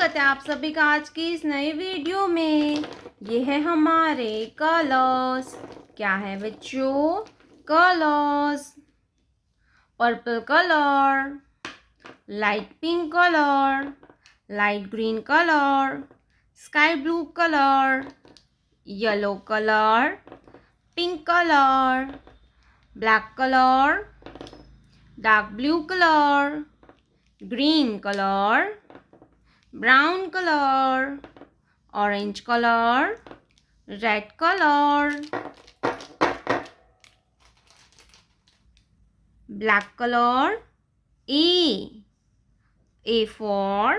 स्वागत है आप सभी का आज की इस नई वीडियो में। ये है हमारे कलर्स। क्या है बच्चों? Colours. Purple colour, light pink colour, light green colour, sky blue colour, yellow colour, pink colour, black colour, dark blue colour, green colour, brown color, orange color, red color, black color. A for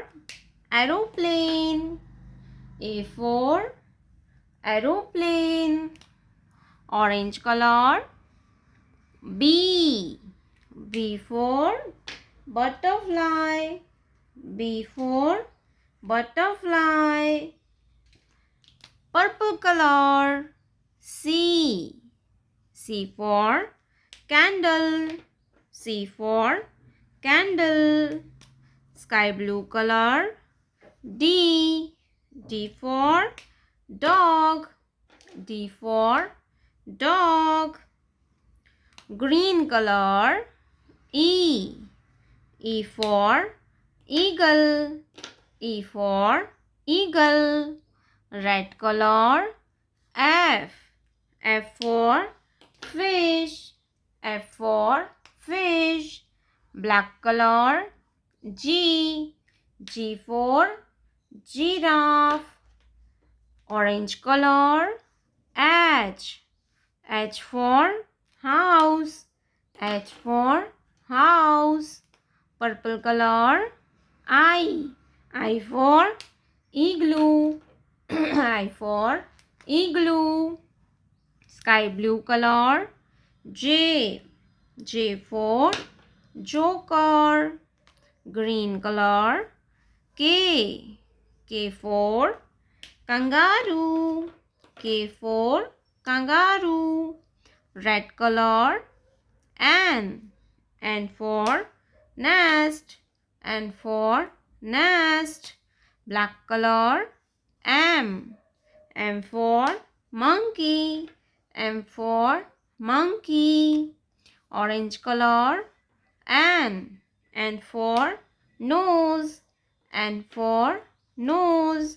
aeroplane. A for aeroplane. Orange color. B. B for butterfly. B for butterfly. Purple color. C. C for candle. C for candle. Sky blue color. D. D for dog. D for dog. Green color. E. E for eagle. E for eagle. Red color. F. F for fish. F for fish. Black color. G. G for giraffe. Orange color. H. H for house. H for house. Purple color. I. I for igloo. I for igloo. Sky blue color. J. J for joker. Green color. K. K for kangaroo. K for kangaroo. Red color. N. N for nest. N for nest. Black color. M. M for monkey. M for monkey. Orange color. N. N for nose. N for nose.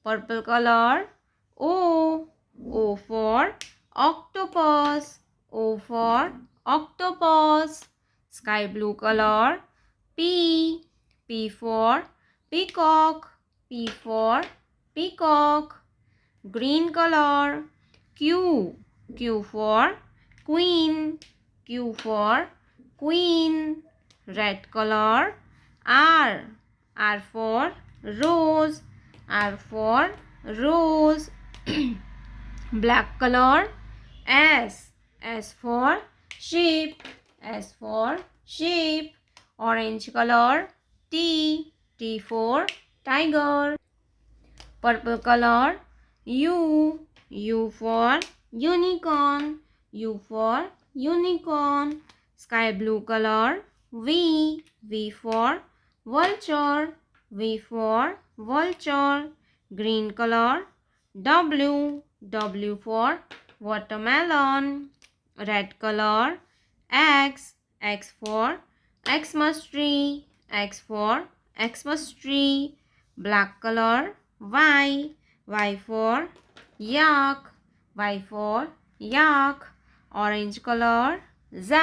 Purple color. O. O for octopus. O for octopus. Sky blue color. P. P for peacock. P for peacock. Green color. Q. Q for queen. Q for queen. Red color. R. R for rose. R for rose. Black color. S. S for sheep. S for sheep. Orange color. T. T for tiger. Purple color. U. U for unicorn. U for unicorn. Sky blue color. V. V for vulture. V for vulture. Green color. W. W for watermelon. Red color. X. X for Xmas tree. X for Xmas tree. Black color. Y. Y for yak. Y for yak. Orange color. Z.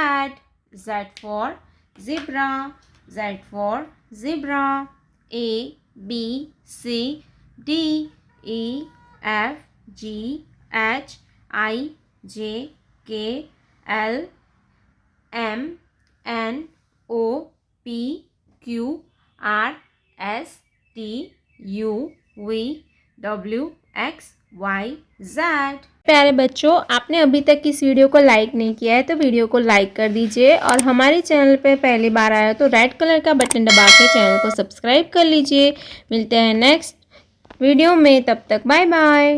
Z for zebra. Z for zebra. A. B. C. D. E. F. G. H. I. J. K. L. M. N. O. P. Q. R. S. T. U. V. W. X. Y. Z। प्यारे बच्चों, आपने अभी तक इस video को like नहीं किया है तो वीडियो को लाइक कर दीजिए और हमारे चैनल पे पहली बार आया तो रेड कलर का बटन दबा के चैनल को सब्सक्राइब कर लीजिए। मिलते हैं नेक्स्ट वीडियो में, तब तक बाय बाय।